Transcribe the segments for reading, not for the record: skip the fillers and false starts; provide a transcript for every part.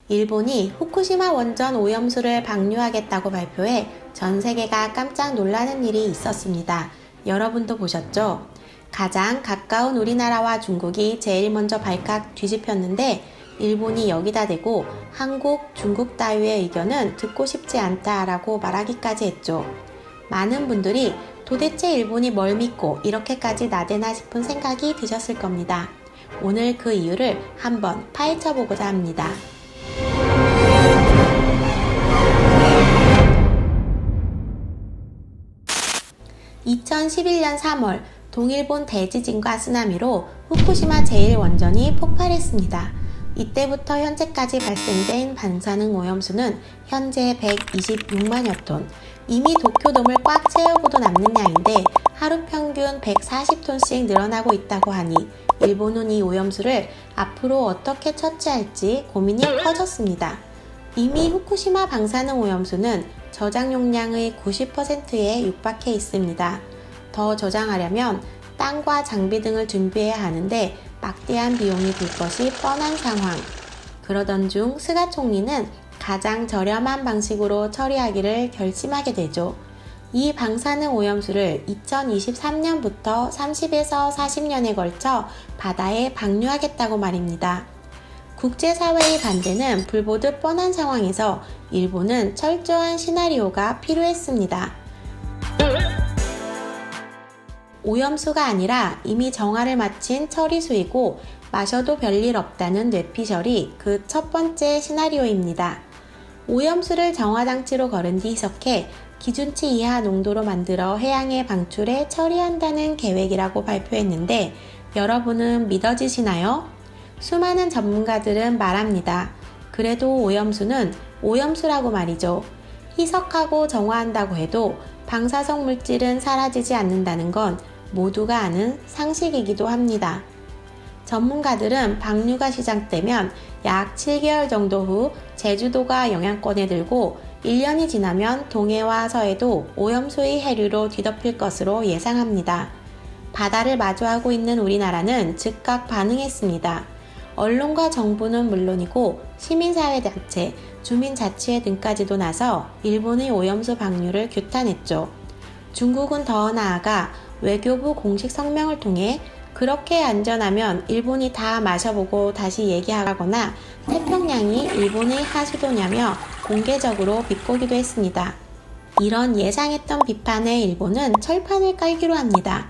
일본이 후쿠시마 원전 오염수를 방류하겠다고 발표해 전 세계가 깜짝 놀라는 일이 있었습니다. 여러분도 보셨죠? 가장 가까운 우리나라와 중국이 제일 먼저 발칵 뒤집혔는데 일본이 여기다 대고 한국, 중국 따위의 의견은 듣고 싶지 않다라고 말하기까지 했죠. 많은 분들이 도대체 일본이 뭘 믿고 이렇게까지 나대나 싶은 생각이 드셨을 겁니다. 오늘 그 이유를 한번 파헤쳐 보고자 합니다. 2011년 3월 동일본 대지진과 쓰나미로 후쿠시마 제1원전이 폭발했습니다. 이때부터 현재까지 발생된 방사능 오염수는 현재 126만여 톤, 이미 도쿄돔을 꽉 채우고도 남는 양인데 하루 평균 140톤씩 늘어나고 있다고 하니 일본은 이 오염수를 앞으로 어떻게 처치할지 고민이 커졌습니다. 이미 후쿠시마 방사능 오염수는 저장 용량의 90%에 육박해 있습니다. 더 저장하려면 땅과 장비 등을 준비해야 하는데 막대한 비용이 들 것이 뻔한 상황. 그러던 중 스가 총리는 가장 저렴한 방식으로 처리하기를 결심하게 되죠. 이 방사능 오염수를 2023년부터 30에서 40년에 걸쳐 바다에 방류하겠다고 말입니다. 국제사회의 반대는 불보듯 뻔한 상황에서 일본은 철저한 시나리오가 필요했습니다. 오염수가 아니라 이미 정화를 마친 처리수이고 마셔도 별일 없다는 뇌피셜이 그 첫 번째 시나리오입니다. 오염수를 정화장치로 걸은 뒤 희석해 기준치 이하 농도로 만들어 해양에 방출해 처리한다는 계획이라고 발표했는데 여러분은 믿어지시나요? 수많은 전문가들은 말합니다. 그래도 오염수는 오염수라고 말이죠. 희석하고 정화한다고 해도 방사성 물질은 사라지지 않는다는 건 모두가 아는 상식이기도 합니다. 전문가들은 방류가 시작되면 약 7개월 정도 후 제주도가 영향권에 들고 1년이 지나면 동해와 서해도 오염수의 해류로 뒤덮일 것으로 예상합니다. 바다를 마주하고 있는 우리나라는 즉각 반응했습니다. 언론과 정부는 물론이고 시민사회단체, 주민자치회 등까지도 나서 일본의 오염수 방류를 규탄했죠. 중국은 더 나아가 외교부 공식 성명을 통해 그렇게 안전하면 일본이 다 마셔보고 다시 얘기하거나 태평양이 일본의 하수도냐며 공개적으로 비꼬기도 했습니다. 이런 예상했던 비판에 일본은 철판을 깔기로 합니다.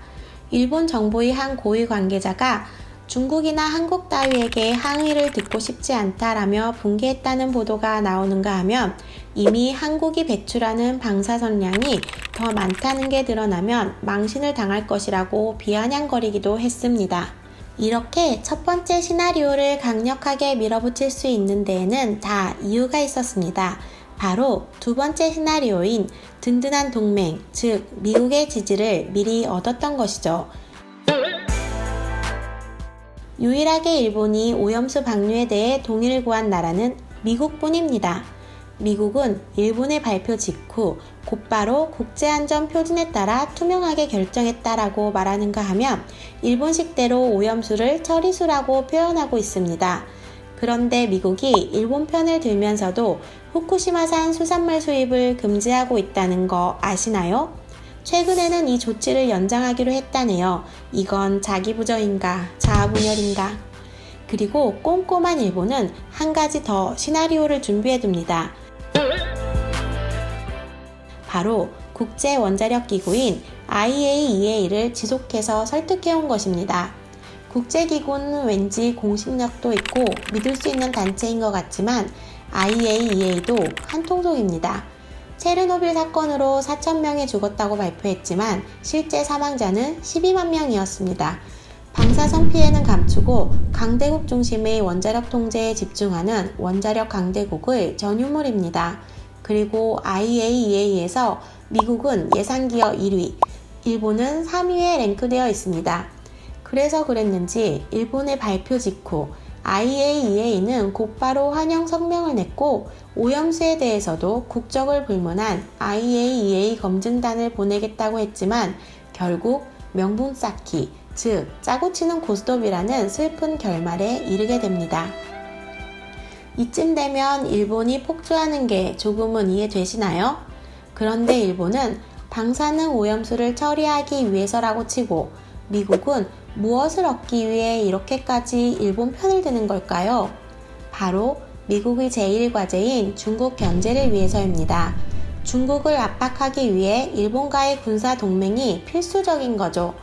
일본 정부의 한 고위 관계자가 중국이나 한국 따위에게 항의를 듣고 싶지 않다라며 분개했다는 보도가 나오는가 하면 이미 한국이 배출하는 방사선량이 더 많다는 게 드러나면 망신을 당할 것이라고 비아냥거리기도 했습니다. 이렇게 첫 번째 시나리오를 강력하게 밀어붙일 수 있는 데에는 다 이유가 있었습니다. 바로 두 번째 시나리오인 든든한 동맹, 즉 미국의 지지를 미리 얻었던 것이죠. 유일하게 일본이 오염수 방류에 대해 동의를 구한 나라는 미국뿐입니다. 미국은 일본의 발표 직후 곧바로 국제안전표준에 따라 투명하게 결정했다라고 말하는가 하면 일본식대로 오염수를 처리수라고 표현하고 있습니다. 그런데 미국이 일본 편을 들면서도 후쿠시마산 수산물 수입을 금지하고 있다는 거 아시나요? 최근에는 이 조치를 연장하기로 했다네요. 이건 자기 부정인가 자아분열인가. 그리고 꼼꼼한 일본은 한 가지 더 시나리오를 준비해둡니다. 바로 국제원자력기구인 IAEA를 지속해서 설득해온 것입니다. 국제기구는 왠지 공신력도 있고 믿을 수 있는 단체인 것 같지만 IAEA도 한통속입니다. 체르노빌 사건으로 4,000명이 죽었다고 발표했지만 실제 사망자는 12만 명이었습니다. 방사선 피해는 감추고 강대국 중심의 원자력 통제에 집중하는 원자력 강대국의 전유물입니다. 그리고 IAEA에서 미국은 예상기업 1위, 일본은 3위에 랭크되어 있습니다. 그래서 그랬는지 일본의 발표 직후 IAEA는 곧바로 환영 성명을 냈고 오염수에 대해서도 국적을 불문한 IAEA 검증단을 보내겠다고 했지만 결국 명분 쌓기, 즉 짜고 치는 고스톱이라는 슬픈 결말에 이르게 됩니다. 이쯤 되면 일본이 폭주하는 게 조금은 이해되시나요? 그런데 일본은 방사능 오염수를 처리하기 위해서라고 치고 미국은 무엇을 얻기 위해 이렇게까지 일본 편을 드는 걸까요? 바로 미국의 제1과제인 중국 견제를 위해서입니다. 중국을 압박하기 위해 일본과의 군사 동맹이 필수적인 거죠.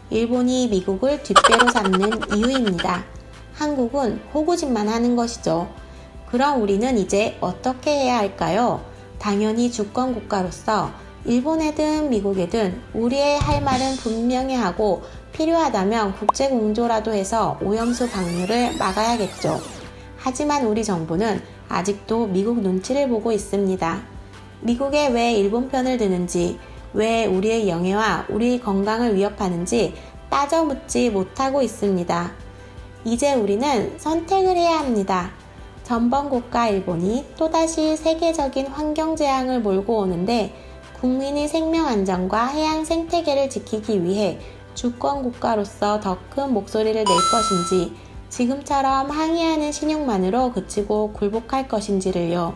일본이 미국을 뒷배로 삼는 이유입니다. 한국은 호구짓만 하는 것이죠. 그럼 우리는 이제 어떻게 해야 할까요? 당연히 주권 국가로서 일본에든 미국에든 우리의 할 말은 분명히 하고 필요하다면 국제 공조라도 해서 오염수 방류를 막아야겠죠. 하지만 우리 정부는 아직도 미국 눈치를 보고 있습니다. 미국에 왜 일본 편을 드는지, 왜 우리의 영예와 우리 건강을 위협하는지 따져 묻지 못하고 있습니다. 이제 우리는 선택을 해야 합니다. 전범국가 일본이 또다시 세계적인 환경 재앙을 몰고 오는데 국민의 생명 안전과 해양 생태계를 지키기 위해 주권 국가로서 더 큰 목소리를 낼 것인지 지금처럼 항의하는 신용만으로 그치고 굴복할 것인지를요.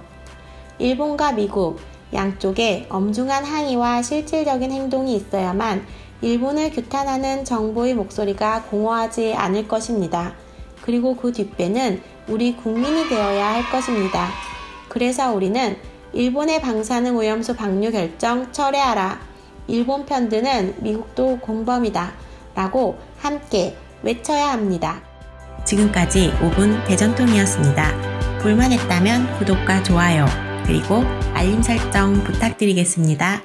일본과 미국 양쪽에 엄중한 항의와 실질적인 행동이 있어야만 일본을 규탄하는 정부의 목소리가 공허하지 않을 것입니다. 그리고 그 뒷배는 우리 국민이 되어야 할 것입니다. 그래서 우리는 일본의 방사능 오염수 방류 결정 철회하라. 일본 편드는 미국도 공범이다. 라고 함께 외쳐야 합니다. 지금까지 5분 대전통이었습니다. 볼만했다면 구독과 좋아요, 그리고 알림 설정 부탁드리겠습니다.